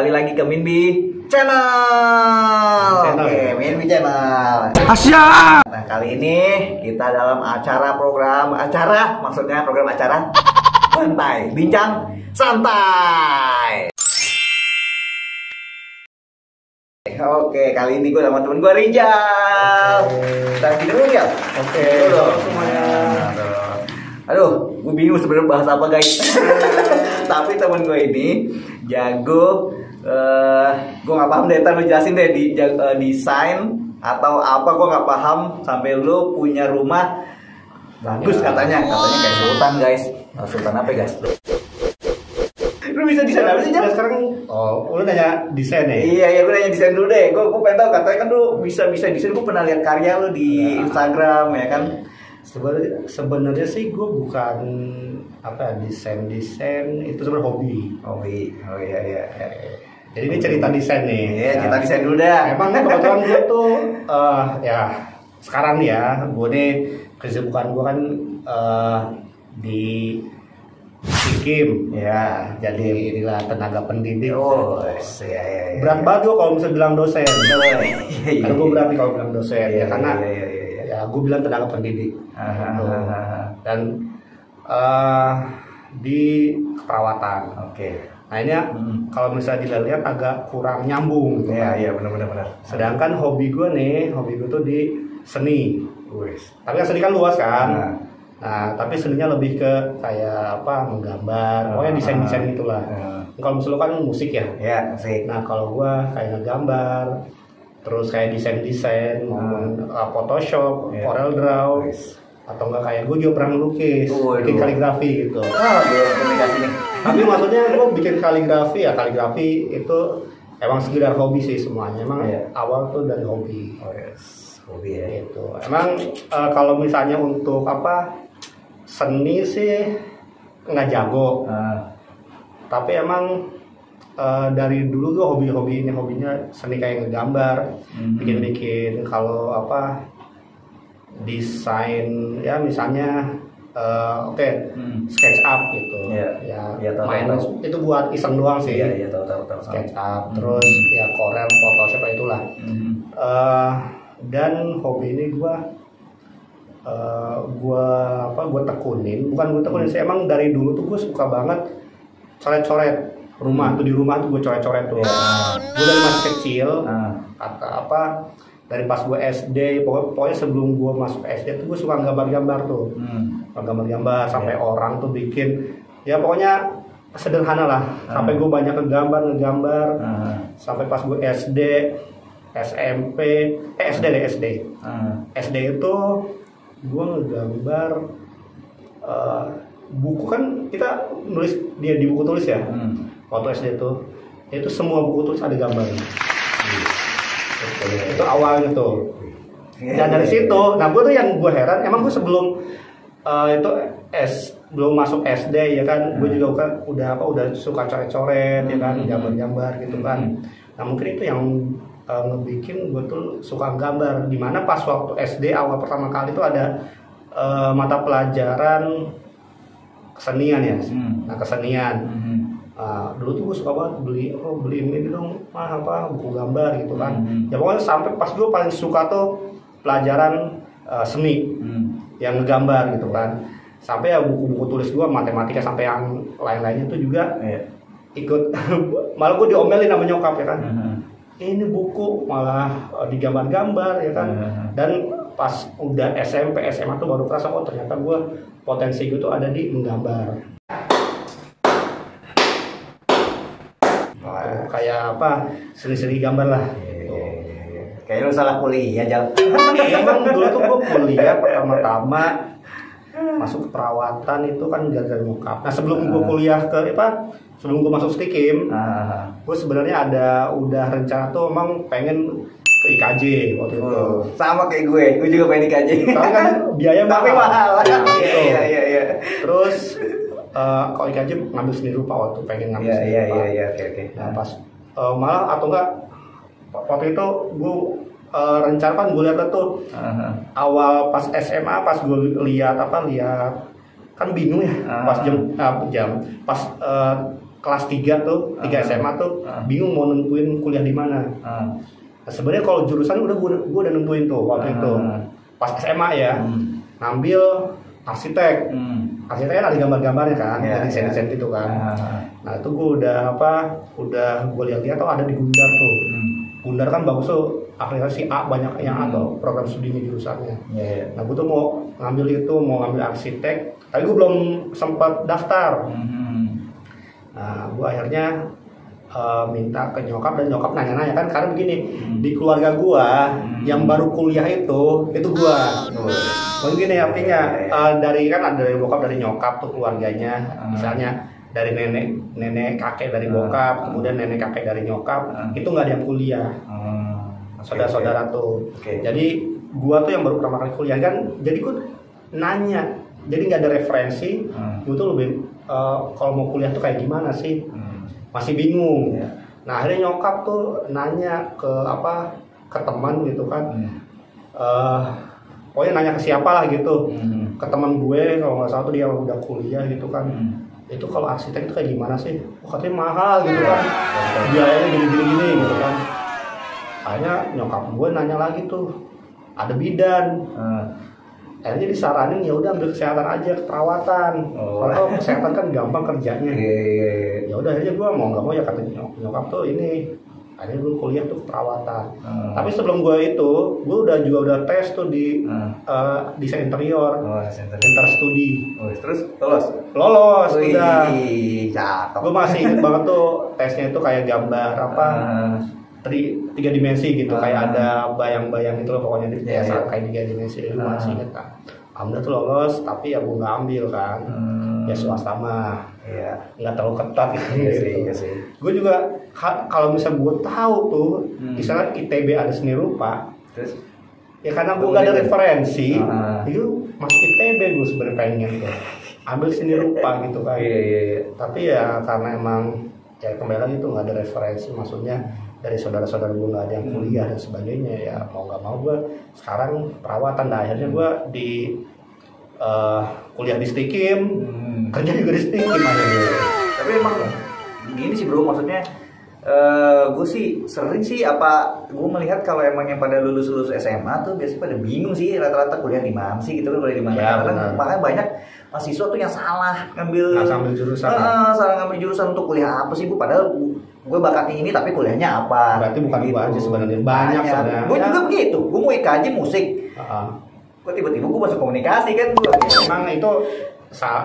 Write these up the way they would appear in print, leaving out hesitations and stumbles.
kembali lagi ke Minbi Channel. Oke, Minbi Channel. Asia. Nah, kali ini kita dalam program acara santai, bincang santai. Oke, kali ini gue sama temen gue Rijal. Kita dulu ya. Oke. Halo Semuanya. Aduh, gue bingung sebenarnya bahas apa guys. Tapi temen gue ini jago. Gue nggak paham deh. Ntar lu jelasin deh di desain atau apa. Gue nggak paham. Sampai lu punya rumah bagus katanya kayak sultan guys. Sultan apa guys? Lu bisa desain apa sih Jal? Sekarang lu nanya desain ya? Iya, gue nanya desain dulu deh. Gue pengen tahu katanya kan lu bisa desain. Gue pernah lihat karya lu di Instagram ya kan. Sebenarnya sih gue bukan desain itu sebenarnya hobi. Oh iya. Jadi ini cerita desain nih. Iya, cerita desain dulu dah. Emang kebetulan gue tuh sekarang nih ya, gue nih kesibukan gue kan di Sikim ya, jadi inilah tenaga pendidik. Oh iya. Berat banget gue kalau misalnya bilang dosen. Karena gue berani kalau bilang dosen ya, karena ya gue bilang tenaga pendidik. Dan di keperawatan. Oke. Nah ini kalau misalnya dilihat agak kurang nyambung. Iya benar. Sedangkan hobi gue tuh di seni. Tapi kan seni kan luas kan. Nah tapi seninya lebih ke kayak menggambar, pokoknya desain itulah. Kalau misalnya kan musik ya. Iya musik. Nah kalau gue kayak ngegambar, terus kayak desain, Photoshop, Corel Draw, atau enggak kayak gue juga pernah melukis, bikin kaligrafi gitu. Komunikasi nih. Tapi maksudnya gue bikin kaligrafi itu emang sekedar hobi sih semuanya. Emang awal tuh dari hobi. Hobi ya. Gitu. Emang kalau misalnya untuk seni sih nggak jago. Tapi emang dari dulu tuh hobinya seni kayak ngegambar, bikin kalau desain ya misalnya sketch up gitu. Tahu. Itu buat iseng doang sih. Iya tahu. Sketch up, terus ya Corel, Photoshop itulah. Dan hobi ini gue tekunin, bukan gue tekunin sih, emang dari dulu tuh gue suka banget coret-coret rumah. Tuh di rumah tuh gue coret-coret tuh. Gue dari masih kecil, dari pas gue SD, pokoknya sebelum gue masuk SD tuh gue suka gambar-gambar tuh. Gambar-gambar sampai orang tuh bikin, ya pokoknya sederhana lah. Sampai gue banyak ngegambar. Sampai pas gue SD, SMP, SD. SD itu gue ngegambar buku, kan kita nulis di buku tulis ya. Waktu SD itu semua buku tulis ada gambarnya. Itu awalnya tuh. Dan dari situ, nah gue tuh yang gue heran, emang gue sebelum belum masuk SD ya kan, gue juga kan udah suka coret-coret ya kan, gambar-gambar gitu kan. Nah mungkin itu yang ngebikin gue tuh suka gambar. Dimana pas waktu SD awal pertama kali tuh ada mata pelajaran kesenian ya. Nah kesenian. Dulu tuh gue suka banget beli ini dong, buku gambar gitu kan. Ya pokoknya sampai pas gue paling suka tuh pelajaran seni yang ngegambar gitu kan. Sampai ya buku-buku tulis gue matematika sampai yang lain-lainnya tuh juga ikut. Malah gue diomelin sama nyokap ya kan. Ini buku malah digambar-gambar ya kan. Dan pas udah SMP SMA tuh baru kerasa ternyata gue potensi gue tuh ada di menggambar. Kayak seni-seni gambar lah. Kayaknya lu salah kuliah Jal. Emang dulu tuh gue kuliah pertama-tama masuk perawatan itu kan gara-gara nyokap. Nah sebelum gue kuliah sebelum gue masuk Sikim, gue sebenarnya udah rencana tuh emang pengen ke IKJ waktu itu. Sama kayak gue juga pengen IKJ. Tapi kan biaya mahal. Iya. Terus kalau IKJ ngambil seni rupa waktu pengen ngambil seni rupa. Iya, oke. Nah pas malah atau enggak waktu itu gue rencana kan gue lihat tuh awal pas SMA pas gue lihat kan bingung ya pas jam pas kelas 3 tuh, 3 SMA tuh bingung mau nentuin kuliah di mana. Nah, sebenarnya kalau jurusan gue udah nentuin tuh waktu itu. Pas SMA ya, ngambil arsitek. Arsitek kan ada gambar-gambarnya kan, ada desain-desain gitu kan. Nah, itu gue udah gue lihat-lihat tuh ada di Gundar tuh. Gundar kan bagus tuh, aplikasi A banyak yang atau program studinya jurusannya. Nah, gue tuh mau ngambil arsitek, tapi gue belum sempat daftar. Nah, gue akhirnya minta ke nyokap, dan nyokap nanya-nanya kan, karena begini, di keluarga gue yang baru kuliah itu gue. Begini artinya, dari bokap, dari nyokap tuh keluarganya, misalnya dari nenek kakek dari bokap, kemudian nenek kakek dari nyokap, itu nggak ada yang kuliah. Saudara-saudara tuh. Jadi gua tuh yang baru pertama kali kuliah kan, jadi gua nanya, jadi nggak ada referensi. Gua tuh lebih kalau mau kuliah tuh kayak gimana sih, masih bingung. Nah, akhirnya nyokap tuh nanya ke teman gitu kan, pokoknya nanya ke siapa lah gitu, ke teman gue kalau nggak salah tuh dia udah kuliah gitu kan. Itu kalau arsitek itu kayak gimana sih? Katanya mahal gitu kan, biayanya gini gitu kan. Akhirnya nyokap gue nanya lagi tuh, ada bidan. Akhirnya disaranin ya udah ambil kesehatan aja, keperawatan. Kalau kesehatan kan gampang kerjanya. Ya udah, akhirnya gue mau nggak mau ya kata nyokap tuh ini. Akhirnya gue kuliah tuh keperawatan. Tapi sebelum gue udah tes tuh di desain interior, interstudi. Terus Lolos udah. Cakep. Gue masih inget banget tuh tesnya itu kayak gambar tiga dimensi gitu, kayak ada bayang-bayang itu loh pokoknya kayak 3 dimensi. Gue masih inget kan. Alhamdulillah tuh lolos, tapi ya gue nggak ambil kan. Ya swasta mah, nggak terlalu ketat gitu. Iya sih. Gue juga kalau misalnya gue tahu tuh, misalnya ITB ada seni rupa, terus ya karena gue nggak ada referensi, itu masuk ITB gue sebenarnya pengen tuh ambil seni rupa gitu kan. Tapi ya karena emang ya kembali lagi tuh nggak ada referensi, maksudnya dari saudara-saudara gue nggak ada yang kuliah dan sebagainya, ya mau nggak mau gue sekarang perawatan. Nah, akhirnya gue di kuliah di Stikim, kerja juga di Stikim akhirnya. Tapi emang gini sih bro, maksudnya gue sih sering sih gue melihat kalau emang yang pada lulus SMA tuh biasanya pada bingung sih rata-rata kuliah di mana sih gitu kan, kuliah di mana. Karena makanya banyak mahasiswa tuh yang salah ngambil jurusan. Salah ngambil jurusan untuk kuliah apa sih bu, padahal gue bakatnya ini tapi kuliahnya apa? Berarti bukan gitu. gue aja sebenarnya, banyak sebenarnya. Gue juga begitu, gue mau IKJ musik. Kok tiba-tiba gue masuk komunikasi kan? Emang itu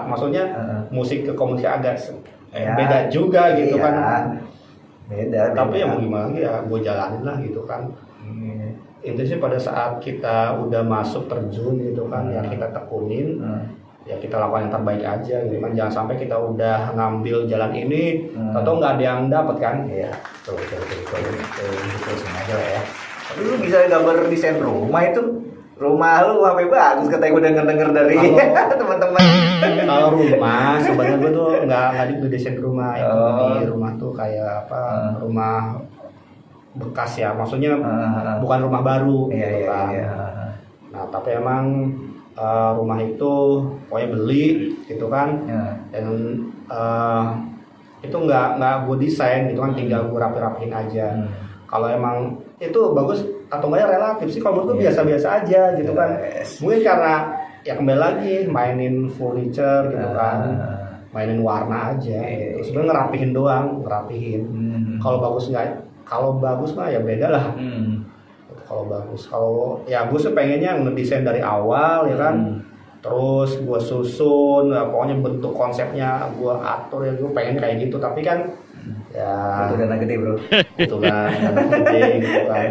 maksudnya musik ke komunikasi agak beda juga gitu kan. Beda. Tapi ya mau gimana lagi ya, gue jalanin lah gitu kan. Intinya sih pada saat kita udah masuk terjun gitu kan, ya kita tekunin. Ya kita lakukan yang terbaik aja gitu kan, jangan sampai kita udah ngambil jalan ini atau nggak ada yang dapat kan. Betul sengaja lah ya. Tapi lu bisa gambar desain rumah lu sampai bagus, katanya gue denger dari teman-teman. Kalau rumah sebenarnya gue tuh nggak di desain rumah. Di rumah tuh kayak rumah bekas ya, maksudnya bukan rumah baru gitu kan. Nah, tapi emang rumah itu pokoknya beli gitu kan, dan itu nggak gue desain gitu kan, tinggal gue rapihin aja. Kalau emang itu bagus atau enggaknya relatif sih, kalau menurut gue biasa-biasa aja gitu kan. Mungkin karena ya kembali lagi mainin furniture gitu kan, mainin warna aja gitu. Sebenarnya ngerapihin. Kalau bagus mah ya beda lah. Kalau bagus, kalau ya gue sih pengennya ngedesain dari awal ya kan, terus gue susun, pokoknya bentuk konsepnya gue atur ya, gue pengen kayak gitu. Tapi kan ya itu dana gede bro, itu kan dana gede gitu kan.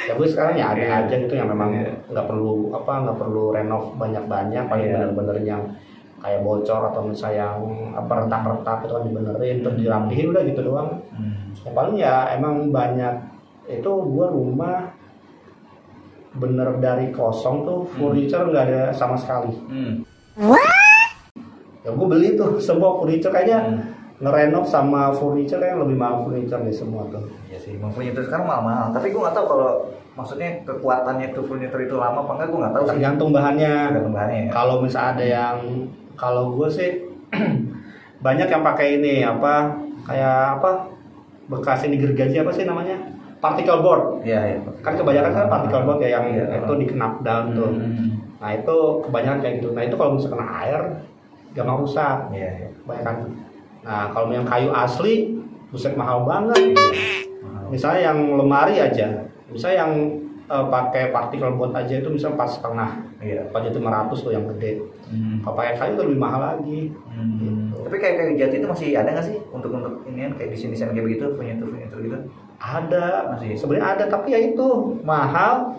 Ya gue sekarang ya ada aja gitu yang memang nggak perlu renov banyak-banyak, paling bener-bener yang kayak bocor atau misalnya yang retak-retak itu kan dibenerin terus dirapihin udah gitu doang. Yang paling ya emang banyak itu gue rumah bener dari kosong tuh, furniture nggak ada sama sekali. Ya gue beli tuh semua furniture, kayaknya ngerenov sama furniture kayak lebih mahal furniture nih semua tuh. Iya sih, emang furniture sekarang mahal. Tapi gue nggak tahu kalau maksudnya kekuatannya tuh furniture itu lama apa enggak, gue nggak tahu. Tergantung bahannya. Ya. Kalau misalnya ada yang, kalau gue sih banyak yang pakai ini kayak apa bekas ini gergaji apa sih namanya, particle board. Iya. Kan kebanyakan kan particle board ya yang itu di knock down tuh. Nah itu kebanyakan kayak gitu. Nah itu kalau misalkan air gampang rusak. Iya. Kebanyakan. Nah kalau yang kayu asli, buset mahal banget. Misalnya yang lemari aja, misalnya yang pakai particle board aja itu bisa 4,5. Iya. 4.500 tuh yang gede. Kalau pakai kayu itu lebih mahal lagi. Gitu. Tapi kayak jati itu masih ada nggak sih untuk ini kayak desain kayak begitu, furniture gitu? Ada, Masih. sebenarnya ada, tapi ya itu mahal.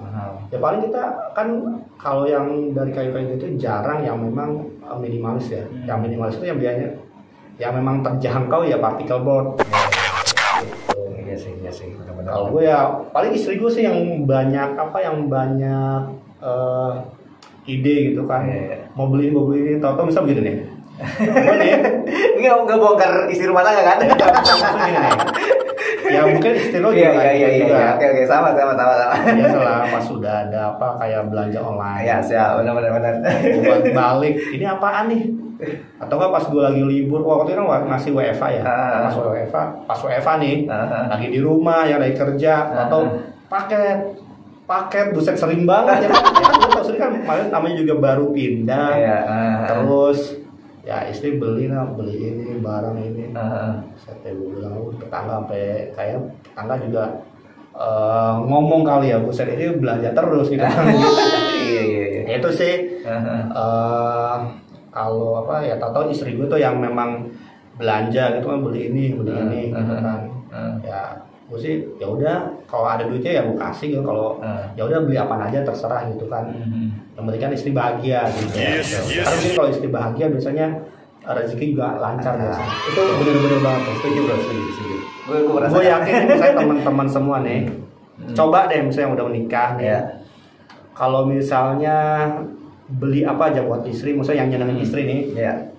Ya paling kita kan kalau yang dari kayu-kayu itu jarang yang memang minimalis ya. Yang minimalis itu yang biasanya yang memang terjangkau ya particle board. Iya sih. Benar-benar. Kalau gue ya paling istri gue sih yang banyak ide gitu kan. Iya. Mau beli ini, tahu-tahu bisa begini nih. Gue nih, Nggak bongkar isi rumah tangga kan? maksudnya gini nih. Ya mungkin istri lo juga. Iya. Oke, sama. Biasalah pas sudah ada apa kayak belanja online. Iya, siap. Benar. Buat balik, ini apaan nih? Atau nggak pas gue lagi libur, waktu itu kan masih WFA ya. Pas WFA nih, lagi di rumah ya lagi kerja, atau paket buset sering banget ya. Gue tau sering kan kemarin namanya juga baru pindah. Terus ya istri beli ini barang ini. Saya bilang tetangga sampai kayak tetangga juga ngomong kali ya, buset ini belanja terus gitu. Iya. Itu sih kalau apa ya tahu istri gue tuh yang memang belanja gitu kan, beli ini gitu kan. Ya gue sih ya udah kalau ada duitnya ya gue kasih gitu, kalau ya udah beli apa aja terserah gitu kan. Yang penting kan istri bahagia gitu. Karena mungkin kalau istri bahagia biasanya rezeki juga lancar biasanya. Itu bener-bener banget. Setuju. Gue yakin misalnya teman-teman semua nih, coba deh misalnya yang udah menikah nih. Kalau misalnya beli apa aja buat istri, misalnya yang nyenengin istri nih,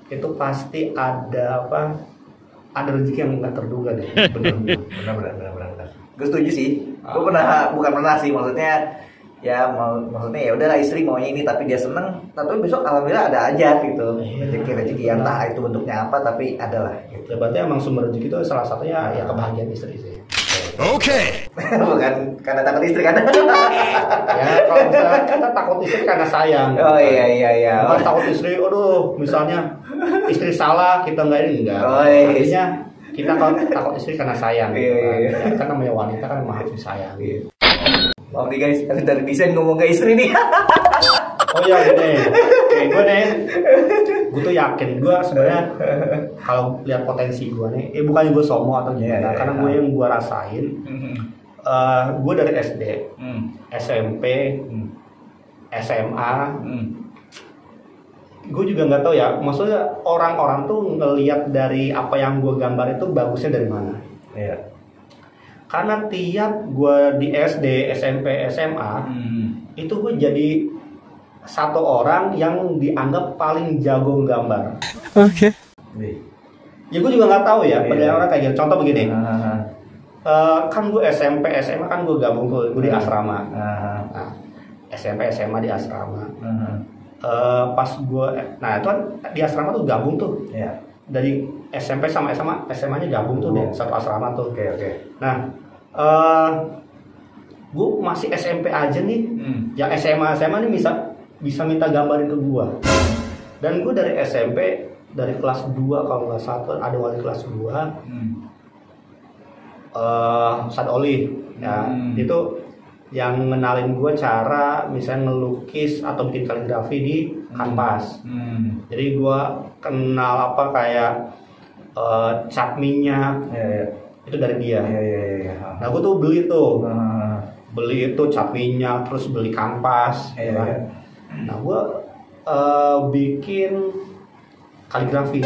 itu pasti ada rezeki yang nggak terduga deh. Bener. Gue setuju sih. Gue bukan pernah sih, maksudnya ya udahlah istri maunya ini tapi dia seneng, tapi besok alhamdulillah ada aja gitu. Rezeki yang entah itu bentuknya apa tapi adalah gitu. Ya berarti emang sumber rezeki itu salah satunya ya kebahagiaan istri sih. Oke. Bukan karena takut istri kan? Ya kalau misalnya kita takut istri karena sayang. Oh iya. Bukan takut istri, aduh misalnya istri salah kita nggak ini enggak. Artinya kita kalau takut istri karena sayang. Iya. Ya, kan namanya wanita kan maha disayang. Maaf nih guys, dari desain ngomong ke istri nih. Oh iya gue tuh yakin, gue sebenarnya kalau lihat potensi gue nih, bukannya gue sombong atau gimana, karena gue yang gue rasain, gue dari SD, SMP, SMA, gue juga nggak tahu ya, maksudnya orang-orang tuh ngelihat dari apa yang gue gambar itu bagusnya dari mana. Karena tiap gue di SD, SMP, SMA, itu gue jadi satu orang yang dianggap paling jago gambar. Oke. Ya gue juga nggak tahu ya, pada orang kayak gitu. Contoh begini, kan gue SMP, SMA kan gue gabung tuh, gue di asrama. Nah, SMP, SMA di asrama. Pas gue, nah itu kan di asrama tuh gabung tuh. Dari SMP sama SMA-nya gabung tuh deh, satu asrama tuh. Oke. Nah, gue masih SMP aja nih, yang SMA nih bisa minta gambarin ke gue. Dan gue dari SMP, dari kelas 2 kalau nggak salah ada wali kelas 2, Ustad Oli, ya itu yang ngenalin gue cara misalnya ngelukis atau bikin kaligrafi di kanvas. Jadi gue kenal apa kayak cat minyak, itu dari dia. Nah gue tuh beli itu cat minyak, terus beli kanvas. Nah gue bikin kaligrafi.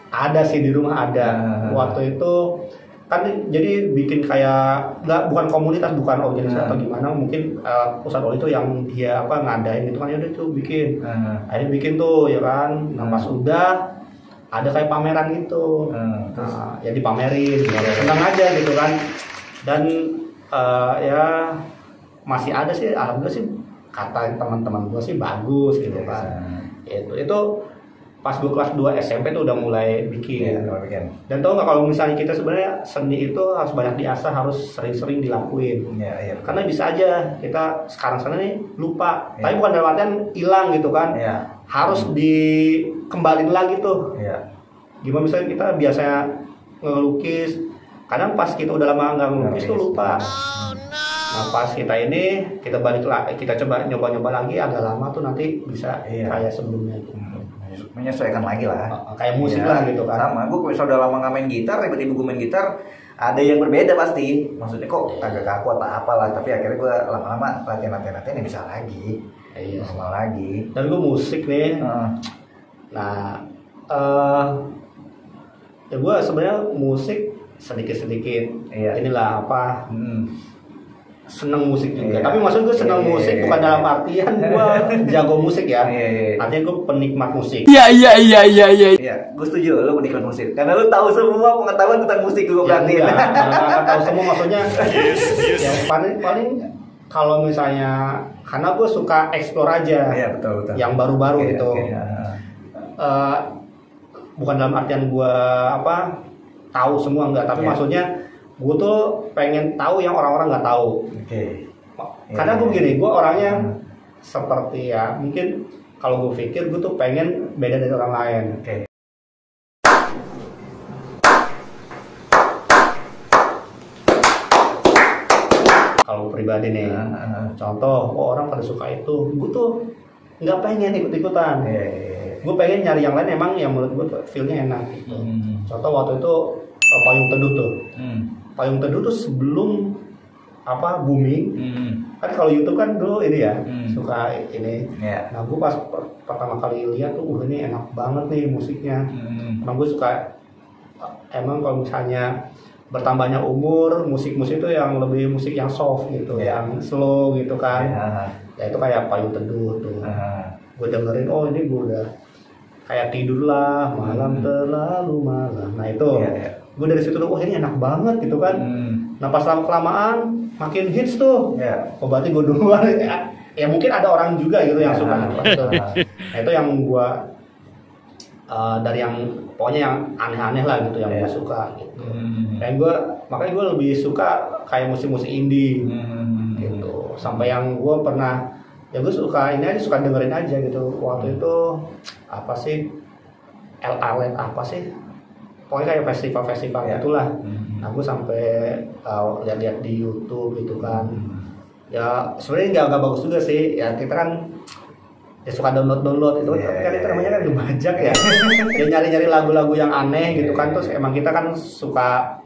Ada sih di rumah ada. Waktu itu kan jadi bikin kayak bukan komunitas, bukan organisasi atau gimana, mungkin Ustadz Oli itu yang dia ngadain itu kan, ya udah tuh bikin. Akhirnya bikin tuh ya kan. Nah pas udah ada kayak pameran gitu. Nah, ya dipamerin, senang aja gitu kan. Dan ya masih ada sih, alhamdulillah sih, kata teman-teman gue sih bagus gitu kan. Itu pas gue kelas 2 SMP tuh udah mulai bikin. Dan tau nggak kalau misalnya kita sebenarnya seni itu harus banyak diasah, harus sering-sering dilakuin. Karena bisa aja kita sekarang nih lupa, tapi bukan dalam artian hilang gitu kan. Harus dikembaliin lagi tuh. Gimana misalnya kita biasanya ngelukis, kadang pas kita udah lama nggak ngelukis tuh lupa. Nah pas kita balik lagi, kita coba nyoba lagi agak lama tuh nanti bisa kayak sebelumnya gitu. Menyesuaikan lagi lah, kayak musik lah gitu kan. Sama, gue kalau udah lama nggak main gitar, tiba-tiba gue main gitar, ada yang berbeda pasti. Maksudnya kok agak kaku atau apalah, tapi akhirnya gue lama-lama latihan ya bisa lagi, normal lagi. Dan gue musik nih, nah ya gue sebenarnya musik sedikit-sedikit, inilah apa. Seneng musik juga, tapi maksud gue seneng musik bukan dalam artian gue jago musik ya, artinya gue penikmat musik. Iya, gue setuju lo penikmat musik, karena lo tahu semua pengetahuan tentang musik gue berarti. Nggak tahu semua maksudnya. Yang paling kalau misalnya, karena gue suka explore aja, betul. yang baru-baru gitu. Bukan dalam artian gue tahu semua enggak, tapi maksudnya gue tuh pengen tahu yang orang-orang nggak tahu. Karena gue gini, gue orangnya seperti ya mungkin kalau gue pikir gue tuh pengen beda dari orang lain. Kalau pribadi nih, contoh, orang pada suka itu, gue tuh nggak pengen ikut-ikutan. Gue pengen nyari yang lain emang yang menurut gue feelnya enak gitu. Contoh waktu itu Payung Teduh tuh. Payung Teduh tuh sebelum booming. Kan kalau YouTube kan dulu ini ya suka ini. Nah gue pas pertama kali lihat tuh ini enak banget nih musiknya. Emang gue suka, emang kalau misalnya bertambahnya umur, musik-musik itu yang lebih musik yang soft gitu, yang slow gitu kan. Ya itu kayak Payung Teduh tuh. Gue dengerin, oh ini gue udah kayak tidur lah, malam terlalu malam. Nah itu gue dari situ tuh, wah ini enak banget gitu kan. Nah pas lama kelamaan makin hits tuh. Oh berarti gue duluan. Ya mungkin ada orang juga gitu yang suka. Nah itu yang gue dari yang pokoknya yang aneh-aneh lah gitu yang gue suka gitu. Dan makanya gue lebih suka kayak musik-musik indie gitu. Sampai yang gue pernah, ya gue suka ini aja, suka dengerin aja gitu. Waktu itu apa sih, apa sih, pokoknya kayak festival itulah. Nah gue sampai lihat-lihat di YouTube gitu kan. Ya sebenarnya nggak bagus juga sih. Ya kita kan ya suka download itu, kan itu namanya kan dibajak ya. Ya nyari-nyari lagu-lagu yang aneh gitu kan. Terus emang kita kan suka,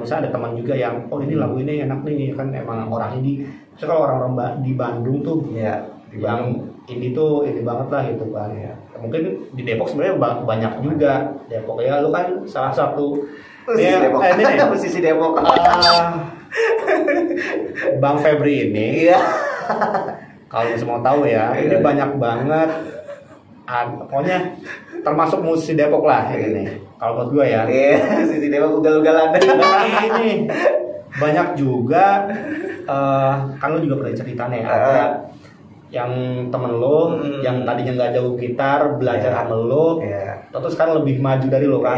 misalnya ada teman juga yang ini lagu ini enak nih kan, emang orang ini. Terus kalau orang-orang di Bandung tuh, yang ini tuh ini banget lah gitu kan. Mungkin di Depok sebenarnya banyak juga. Depok ya, lu kan salah satu musisi Depok. Bang Febri ini. Kalau semua tahu ya, ini banyak banget. Pokoknya termasuk musisi Depok lah ini. Kalau buat gue ya. Musisi Depok ugal-ugalan. Ini banyak juga. Kan lu juga pernah cerita nih, ada yang temen lo yang tadinya nggak jago gitar belajar sama lo, terus kan lebih maju dari lo kan.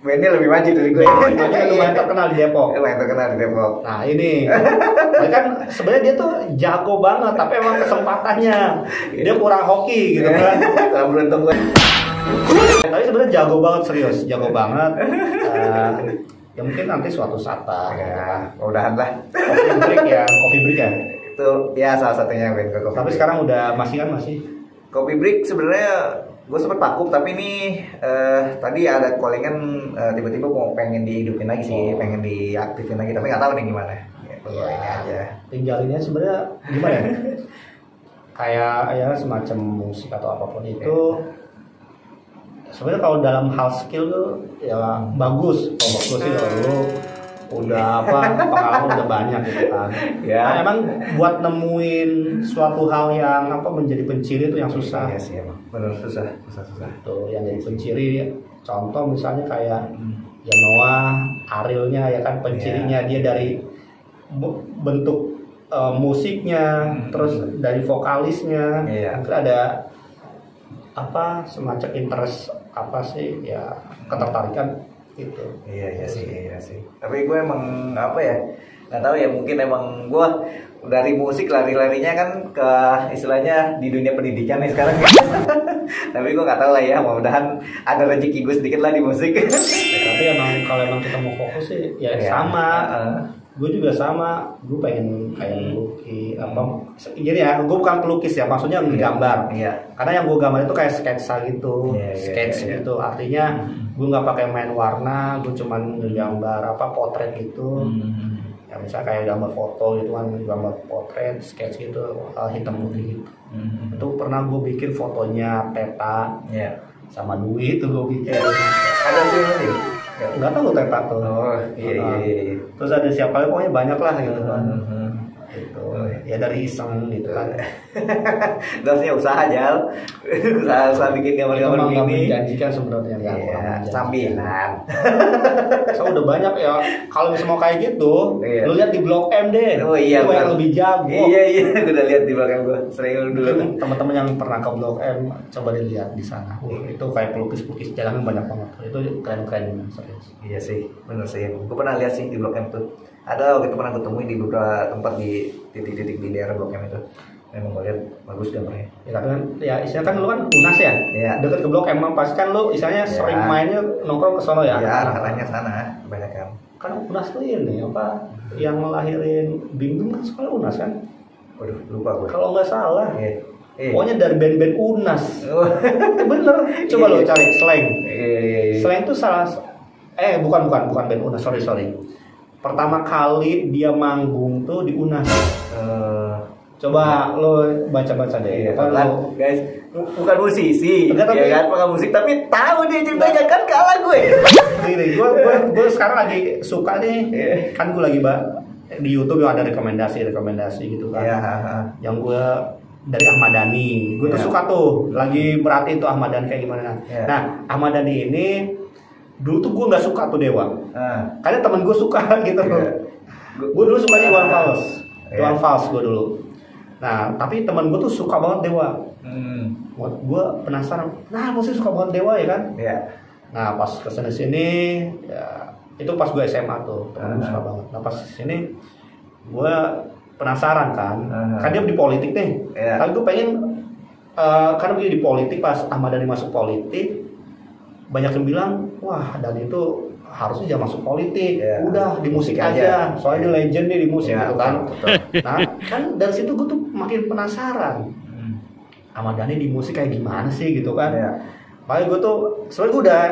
Bandnya lebih maju dari gue. Makanya lumayan terkenal di Depok. Nah ini, kan sebenarnya dia tuh jago banget, tapi emang kesempatannya dia kurang hoki gitu kan. Gak beruntung gue. Tapi sebenarnya jago banget, serius, jago banget. Ya mungkin nanti suatu saat lah. Mudahan lah. Coffee break ya. Itu ya salah satunya band Coffee. Tapi sekarang udah masih. Coffee break sebenarnya gue sempet vakum, tapi ini tadi ada callingan, tiba-tiba mau pengen dihidupin lagi sih, pengen diaktifin lagi, tapi nggak tahu nih gimana. Ini aja. Tinggalinnya sebenarnya gimana ya? Kayak ya semacam musik atau apapun itu. Sebenarnya kalau dalam hal skill tuh ya bagus. Kalau bagus sih kalau udah pengalaman udah banyak gitu kan. Nah, emang buat nemuin suatu hal yang menjadi penciri itu yang susah. Iya sih emang. Benar susah. Tuh yang jadi penciri, contoh misalnya kayak ya Noah, Arielnya ya kan, pencirinya dia dari bentuk musiknya, terus dari vokalisnya. Mungkin ada apa semacam interest apa sih ya, ketertarikan gitu. Iya sih. Tapi gue emang apa ya, nggak tahu ya, mungkin emang gue dari musik larinya kan ke istilahnya di dunia pendidikan nih sekarang. Tapi gue nggak tahu lah ya, mudah-mudahan ada rezeki gue sedikit lah di musik. Ya, tapi emang kalau emang kita mau fokus sih ya sama. Gue juga sama, gue pengen kayak melukis apa. Jadi ya, gue bukan pelukis ya, maksudnya nggambar. Karena yang gue gambar itu kayak sketsa gitu, sketch gitu. Artinya gue nggak pakai main warna, gue cuman nggambar apa potret gitu. Ya misalnya kayak gambar foto gitu kan, gambar potret, sketch gitu, hitam putih gitu. Itu pernah gue bikin fotonya peta sama duit itu gue bikin. Ada sih. Nggak tahu Teta tuh. Iya. Terus ada siapa, pokoknya banyak lah gitu kan. Gitu. Ya dari iseng gitu kan. Terusnya usaha Jal. usaha bikin gambar-gambar gini. Itu menjanjikan sebenarnya ya. Sambilan. So udah banyak ya. Kalau misalnya mau kayak gitu, lu lihat di Blok M deh. Oh iya. Lu yang lebih jago. Iya. Gue udah lihat di belakang gue. Sering dulu. Teman-teman yang pernah ke Blok M, coba dilihat di sana. Itu kayak pelukis-pelukis jalanan banyak banget. Itu keren-keren serius. Iya sih, benar sih. Gue pernah lihat sih di Blok M tuh. Ada waktu itu pernah ketemuin di beberapa tempat di titik-titik di daerah Blok M itu. Memang gue lihat bagus gambarnya. Ya tapi kan, ya istilahnya kan lu kan UNAS ya. Dekat ke Blok M, pasti kan lu istilahnya sering mainnya nongkrong ke sono ya. Ya, arahnya sana kebanyakan. Kan UNAS tuh ini apa yang ngelahirin Bim kan sekolah UNAS kan? Waduh, lupa gue. Kalau nggak salah. Pokoknya dari band-band UNAS. Bener. Coba lo cari Slang. Slang itu salah. Bukan band UNAS. Sorry. Pertama kali dia manggung tuh di UNAS. Coba lo baca-baca deh. Kan guys, bukan musisi, ya kan, bukan musik, tapi tahu dia ceritanya kan kalah gue. Gini, gue sekarang lagi suka nih, kan gue lagi di YouTube yang ada rekomendasi gitu kan. Yang gue dari Ahmad Dhani, gue tuh suka tuh, lagi berarti itu Ahmad Dhani kayak gimana. Nah, Ahmad Dhani ini dulu tuh gue nggak suka tuh Dewa, karena temen gue suka gitu. Gue dulu sukanya Iwan Fals gue dulu. Nah, tapi teman gue tuh suka banget Dewa. Gue penasaran, nah mesti suka banget Dewa ya kan? Nah, pas kesini ya, itu pas gue SMA tuh, temen gue suka banget. Nah, pas kesini gue penasaran kan, kan dia di politik nih. Tapi gue pengen, karena dia di politik, pas Ahmad Dhani masuk politik, banyak yang bilang, wah Dhani itu harusnya jangan masuk politik, udah di musik aja. Soalnya legend nih di musik gitu kan. Nah, kan dari situ gue tuh makin penasaran. Ahmad Dhani di musik kayak gimana sih gitu kan. Makanya gue tuh sebenarnya gue udah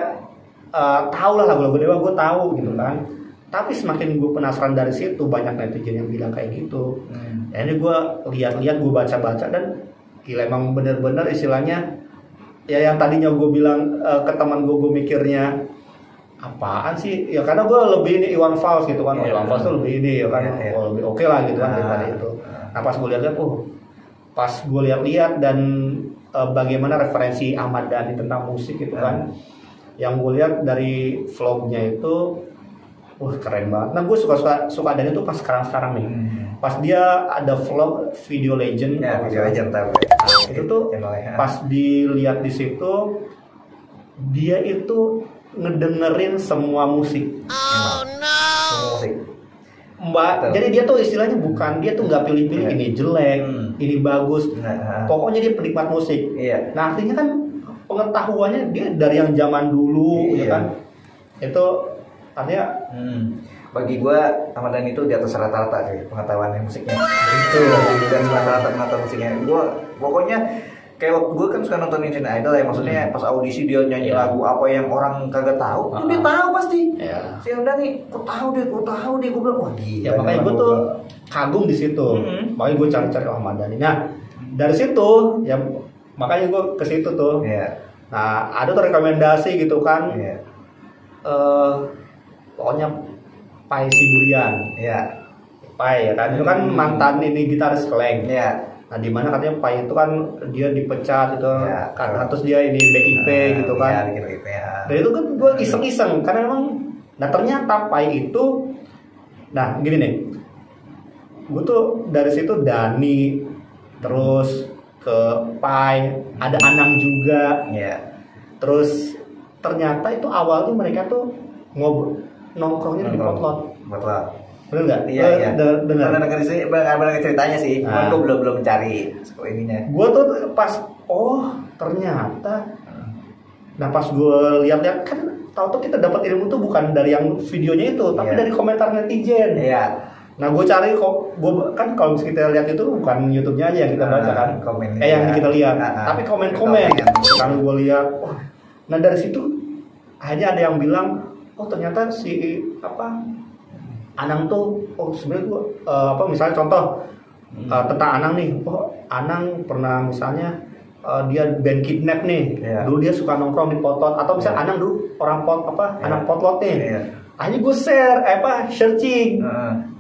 tahu lah lagu-lagu Dewa, gue tahu gitu kan. Tapi semakin gue penasaran dari situ, banyak netizen yang bilang kayak gitu. Ini gue lihat-lihat, gue baca-baca, dan gila emang bener-bener istilahnya ya yang tadinya gue bilang ke teman gue mikirnya apaan sih ya, karena gue lebih ini Iwan Fals gitu kan. Iwan Fals tuh lebih ini ya kan, lebih oke lah gitu kan daripada itu. Nah pas gue lihat pas gue lihat dan bagaimana referensi Ahmad Dhani tentang musik gitu kan, yang gue lihat dari vlognya itu keren banget. Nah gue suka Dhani itu pas sekarang nih, pas dia ada vlog Video Legend. Video Legend tahu. Itu tuh pas dilihat di situ, dia itu ngedengerin semua musik. Semua musik. Jadi dia tuh istilahnya dia tuh nggak pilih-pilih ini jelek, ini bagus. Pokoknya dia penikmat musik. Nah artinya kan pengetahuannya dia dari yang zaman dulu, ya kan. Itu artinya bagi gue Ahmad Dhani itu di atas rata-rata sih pengetahuan musiknya. Itu di atas rata-rata pengetahuan musiknya. Gue pokoknya kayak waktu gue kan suka nonton Indonesian Idol ya, maksudnya pas audisi dia nyanyi lagu apa yang orang kagak tahu, dia tahu pasti. Si Ahmad Dhani, gue tahu deh, gue bilang wah gila. Ya makanya gue tuh kagum di situ. Makanya gue cari Ahmad Dhani. Nah dari situ ya makanya gue ke situ tuh. Nah ada tuh rekomendasi gitu kan. Pokoknya Pai Siburian. Pai ya kan, itu kan mantan ini gitaris Slang. Nah di mana katanya Pai itu kan dia dipecat gitu, karena terus dia ini BIP gitu kan. Dan itu kan gue iseng-iseng karena memang, nah ternyata Pai itu, nah gini nih, gue tuh dari situ Dhani, terus ke Pai, ada Anang juga. Iya. Terus ternyata itu awalnya mereka tuh nongkrongnya di Potlot. Potlot. Bener nggak? Iya, iya. Dengar. Pernah denger sih, pernah ceritanya sih. Cuman gue belum cari ininya. Gue tuh pas ternyata. Nah pas gue lihat-lihat kan, tahu tuh kita dapat ilmu tuh bukan dari yang videonya itu, tapi dari komentar netizen. Iya. Nah gue cari gue kan kalau kita lihat itu bukan YouTube-nya aja yang kita baca kan, yang kita lihat, tapi komen-komen. Kalau gue lihat, nah dari situ hanya ada yang bilang, ternyata si Anang tuh, sebenarnya gue misalnya contoh tentang Anang nih, Anang pernah misalnya dia band Kidnap nih, dulu dia suka nongkrong di Potlot, atau misalnya Anang dulu orang anak Potlot nih. Hanya gue share, searching,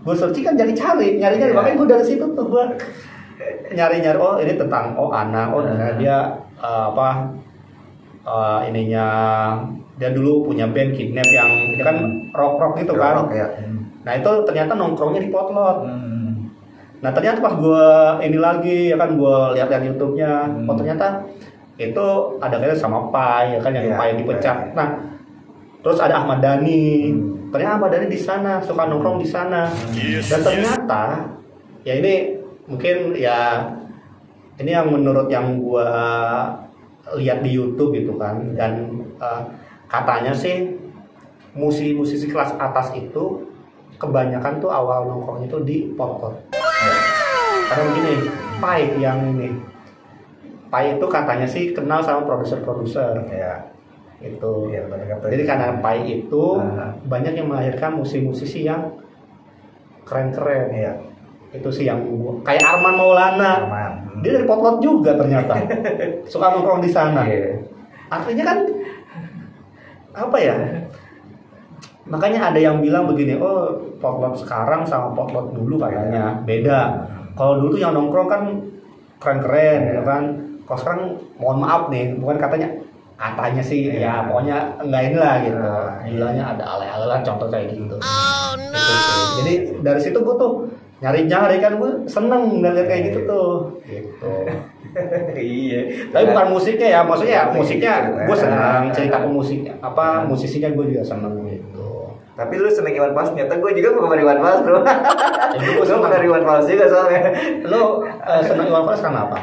gue searching kan nyari, makanya gue dari situ tuh gue nyari, ini tentang Anang, dia ininya, dia dulu punya band Kidnap yang dia kan rock gitu kan. Nah itu ternyata nongkrongnya di Potlot. Nah ternyata pas gue ini lagi ya kan, gue lihat YouTube-nya, ternyata itu ada kaitannya sama Pai, ya kan, yang Pai dipecat. Nah terus ada Ahmad Dhani, ternyata Ahmad Dhani di sana suka nongkrong di sana. Dan ternyata ya ini mungkin ya ini yang menurut yang gue lihat di YouTube gitu kan, dan katanya sih musisi kelas atas itu kebanyakan tuh awal nongkrong itu di Potlot. Karena begini, Pai itu katanya sih kenal sama produser. Itu. Jadi karena Pai itu banyak yang melahirkan musisi-musisi yang keren-keren. Itu sih yang kayak Arman Maulana. Dia dari Potlot juga ternyata. Suka nongkrong di sana. Artinya kan apa ya? Makanya ada yang bilang begini, Potlot sekarang sama Potlot dulu katanya beda. Kalau dulu tuh yang nongkrong kan keren-keren, ya kan. Kalau sekarang mohon maaf nih, bukan katanya sih, ya pokoknya enggak inilah gitu. Bilangnya ada ale-ale contoh kayak gitu. Gitu. Jadi dari situ gue tuh nyari kan, gue seneng ngeliat kayak gitu tuh. Gitu. Iya. Tapi bukan musiknya ya, maksudnya musiknya gue senang, cerita pemusiknya musisinya gue juga seneng gitu. Tapi lu seneng Iwan Fals, ternyata gue juga penggemar Iwan Fals bro. Gue penggemar Iwan Fals juga soalnya. Lu seneng Iwan Fals karena apa?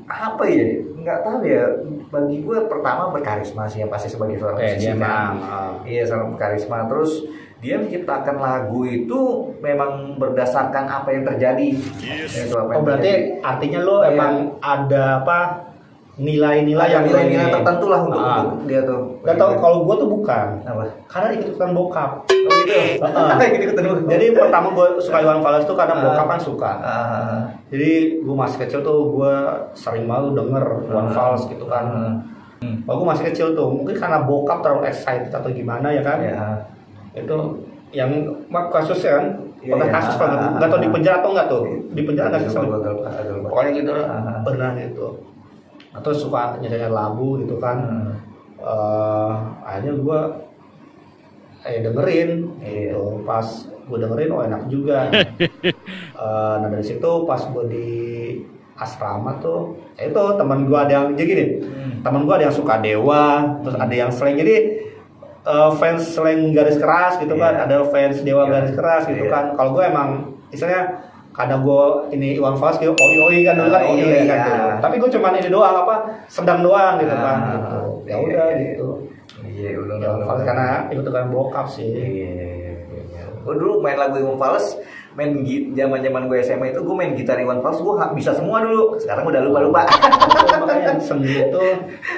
Apa ya? Nggak tahu ya. Bagi gue pertama berkarisma sih, yang pasti sebagai seorang musisi kan. Iya, sangat berkarisma. Terus dia menciptakan lagu itu memang berdasarkan apa yang terjadi. Berarti artinya lo emang ada nilai-nilai yang nilai-nilai tertentu lah untuk dia tuh. Gak tau, kalau gue tuh bukan. Apa? Karena ikut-ikutan bokap. Gitu. Jadi pertama gue suka Iwan Fals tuh karena bokap kan suka. Jadi gue masih kecil tuh gue sering malu denger Iwan Fals gitu kan. Gue masih kecil tuh, mungkin karena bokap terlalu excited atau gimana ya kan. Itu yang kasusnya kan, pernah kasus kan, nggak tahu di penjara atau nggak tuh, di penjara nggak sih, pokoknya gitu lah, pernah gitu, atau suka nyanyi lagu gitu kan, akhirnya gue dengerin, gitu. Pas gue dengerin, enak juga. Nah dari situ pas gue di asrama tuh, itu teman gue ada yang jadi gini, teman gue ada yang suka Dewa, terus ada yang slang, jadi fans slang garis keras gitu kan, ada fans Dewa garis keras gitu kan. Kalau gue emang istilahnya kadang gue ini Iwan Fals gitu, oi kan dulu kan, oi kan gitu. Tapi gue cuman ini doang sedang doang gitu kan. Gitu. Ya udah gitu. Iwan Fals karena ikutan bokap sih. Gue dulu main lagu Iwan Fals, main zaman gue SMA itu gue main gitar Iwan Fals, gue bisa semua dulu. Sekarang udah lupa. Makanya seni itu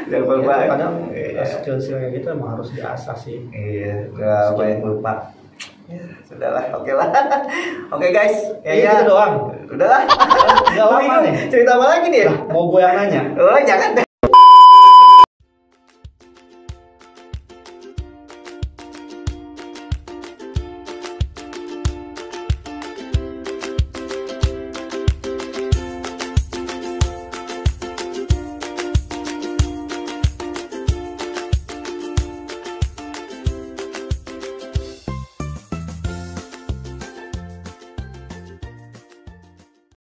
lupa. Kadang skill kayak gitu emang harus diasah sih. Iya, udah banyak lupa. Ya, sudahlah, oke lah. Oke guys, ya gitu doang. Udahlah. Udah lama nih. Cerita apa lagi nih? Mau gue yang nanya? Jangan.